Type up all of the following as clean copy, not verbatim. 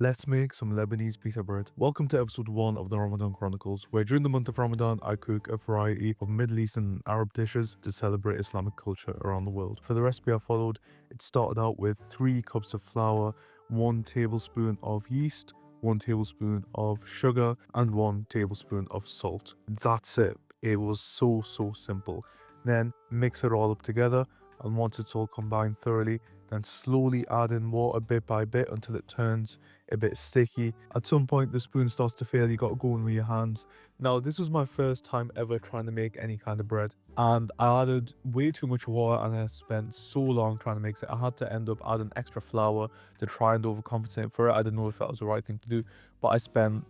Let's make some Lebanese pita bread. Welcome to episode 1 of the Ramadan Chronicles, where during the month of Ramadan, I cook a variety of Middle Eastern and Arab dishes to celebrate Islamic culture around the world. For the recipe I followed, it started out with 3 cups of flour, 1 tablespoon of yeast, 1 tablespoon of sugar, and 1 tablespoon of salt. That's it. It was so simple. Then mix it all up together, and once it's all combined thoroughly, then slowly add in water bit by bit until it turns a bit sticky. At some point the spoon starts to fail, you got to go in with your hands. Now this was my first time ever trying to make any kind of bread, and I added way too much water and I spent so long trying to mix it. I had to end up adding extra flour to try and overcompensate for it. I didn't know if that was the right thing to do, but I spent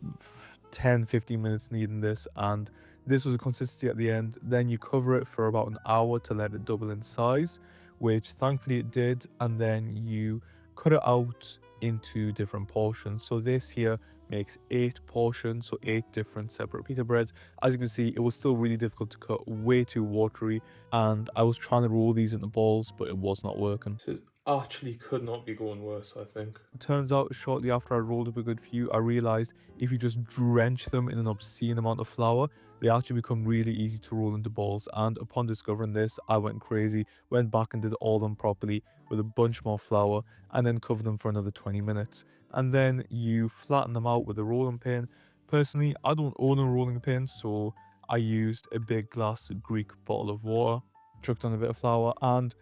10-15 minutes kneading this, and this was a consistency at the end. Then you cover it for about an hour to let it double in size, which thankfully it did, and then you cut it out into different portions. So this here makes 8 portions, so 8 different separate pita breads. As you can see, it was still really difficult to cut, way too watery, and I was trying to roll these into balls, but it was not working. This actually could not be going worse, I think. It turns out shortly after I rolled up a good few, I realized if you just drench them in an obscene amount of flour, they actually become really easy to roll into balls. And upon discovering this, I went crazy, went back and did all of them properly with a bunch more flour, and then cover them for another 20 minutes. And then you flatten them out with a rolling pin. Personally, I don't own a rolling pin, so I used a big glass Greek bottle of water, chucked on a bit of flour, and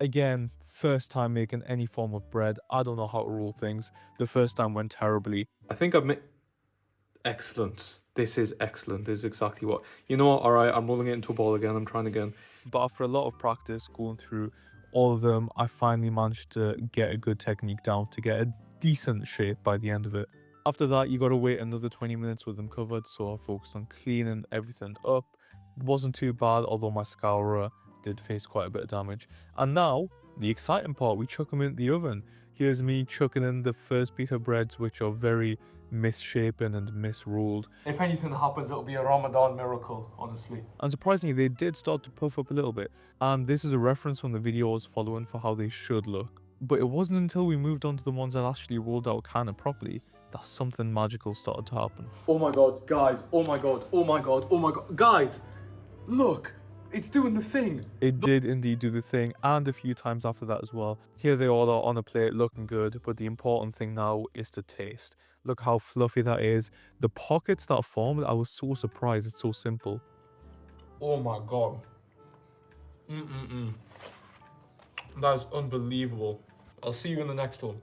again, first time making any form of bread. I don't know how to roll things. The first time went terribly. I think I've made... Excellent. This is excellent. This is exactly what... You know what? Alright, I'm rolling it into a ball again. I'm trying again. But after a lot of practice going through all of them, I finally managed to get a good technique down to get a decent shape by the end of it. After that, you gotta wait another 20 minutes with them covered, so I focused on cleaning everything up. It wasn't too bad, although my scourer did face quite a bit of damage. And now, the exciting part, we chuck them in the oven. Here's me chucking in the first pita breads, which are very misshapen and misrolled. If anything happens, it'll be a Ramadan miracle, honestly. And surprisingly, they did start to puff up a little bit. And this is a reference from the video I was following for how they should look. But it wasn't until we moved on to the ones that actually rolled out kind of properly that something magical started to happen. Oh my god, guys, oh my god, oh my god, oh my god, guys! Look! It's doing the thing. It did indeed do the thing, and a few times after that as well. Here they all are on a plate looking good, but the important thing now is to taste. Look how fluffy that is. The pockets that formed, I was so surprised. It's so simple. Oh my god. That is unbelievable. I'll see you in the next one.